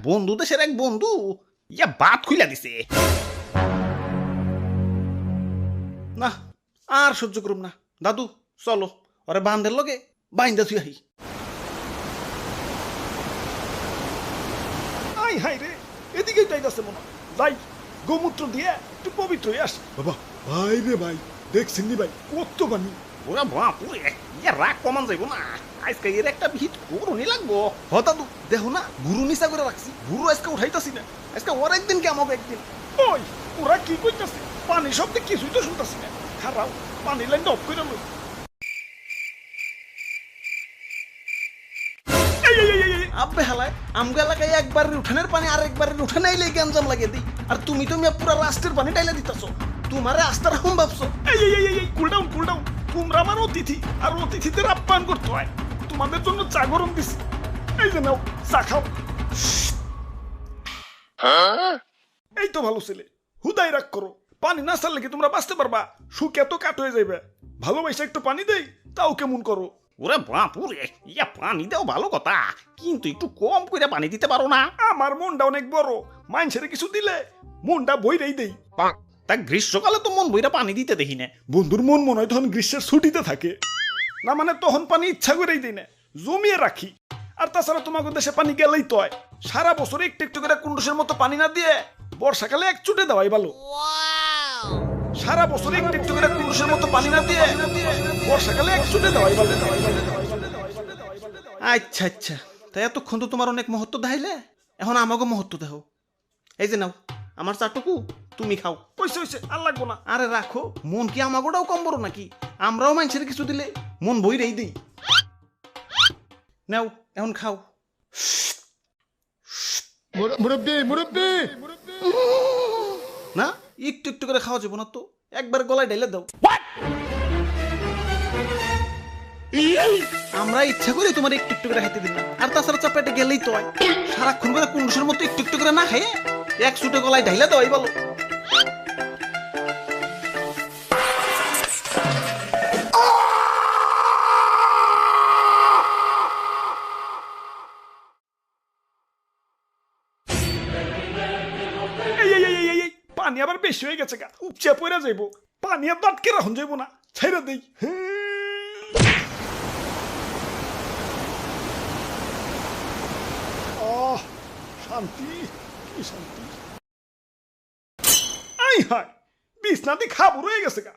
বন্ধু দেশের এক বন্ধু ইয়া বাত খুইলা দিছে। না আর সহ্য করুম না, দাদু চলো ওরে বান্ধের লগে বাইন্দা থুই আহি। আই হাই রে, এদিকেই যাইতাছে মনে হয়। যাই গোমূত্র দিয়ে একটু পবিত্র হয়ে আস। বাবা ভাই রে ভাই, দেখছেন নি ভাই কত পানি। ওরা বাপুরে ইয়া রাগ কমান যাইব না, আজকে এর একটা ভিত করুনি লাগবো। হ দাদু দেখো না গুরু নিচা করে রাখছি, গুরু আজকে উঠাইতাছি না, আজকে ওর একদিন কে আমাকে একদিন। ওই ওরা কি কইতাছে? পানি শব্দে কিছুই তো শুনতাছি না। খারাপ, পানি লাইনটা অফ করে লই। আব্বে হালায় আমগো এলাকায় একবারের উঠানের পানি আর একবারের উঠানে আইলে গঞ্জাম লাগে দিই, আর তুমি তো মিয়া পুরা রাস্তার পানি টাইলা দিতাছো। তোমারে আস্তার হাম ভাবছো। এই কুল ডাউন কুল ডাউন। তোমরা আমার অতিথি, আর অতিথিদের আপ্যায়ন করতে হয়। তোমাদের জন্য চা গরম দিছি, এই যে নাও চা খাও। এই তো ভালো ছেলে, হুদাই রাগ করো। পানি না ছাড়লে কি তোমরা বাঁচতে পারবা? সুখ এত কাট হয়ে যাইবে। ভালোবাসা একটু পানি দেই, তাও কেমন করো? ওরে বাপুরে ইয়া পানি দাও ভালো কথা, কিন্তু একটু কম করে পানি দিতে পারো না? আমার মনটা অনেক বড়, মানুষের কিছু দিলে মনটা বইরেই দেই। তা গ্রীষ্মকালে তো মন বইরা পানি দিতে দেখি না। বন্ধুর মন মনে হয় তখন গ্রীষ্মের ছুটিতে থাকে না, মানে তখন পানি ইচ্ছা করেই দিই না, জমিয়ে রাখি। আর তাছাড়া তোমাকে দেশে পানি গেলেই তো হয়। সারা বছর একটু একটু করে কুন্ডুসের মতো পানি না দিয়ে বর্ষাকালে এক চুটে দেওয়াই ভালো। সারা বছর একটু একটু করে কুন্ডুসের মতো পানি না দিয়ে বর্ষাকালে এক চুটে দেওয়াই ভালো। আচ্ছা আচ্ছা, তাই এতক্ষণ তো তোমার অনেক মহত্ব দেখাইলে, এখন আমাকে মহত্ব দেখো। এই যে নাও আমার চাটুকু, তুমি খাও। পয়সা হয়েছে আর লাগবো না। আরে রাখো, মন কি আমাগোটাও কম বড় নাকি? আমরাও মানুষের কিছু দিলে মন বইরেই দিই। নাও এখন খাও। মুরব্বি মুরব্বি। না একটু একটু করে খাওয়া যাবো না তো, একবার গলায় ঢেলে দাও। আমরা ইচ্ছা করে তোমার একটু একটু করে খাইতে দিই না, আর তাছাড়া চাপাইতে গেলেই তো হয়। সারাক্ষণ করে কুন্ডুসের মতো একটু একটু করে না খাইয়ে এক ছুটে গলায় ঢাইলে দেওয়াই বলো। পানি আবার বেশি হয়ে গেছে গা, উপচে পড়ে যাইবো। পানি আর দাঁতকে রাখুন যাইবো না, ছেড়ে দেই। শান্তি, কি শান্তি। আই হায়, বিছনাটি খাবো রয়ে গেছে গা।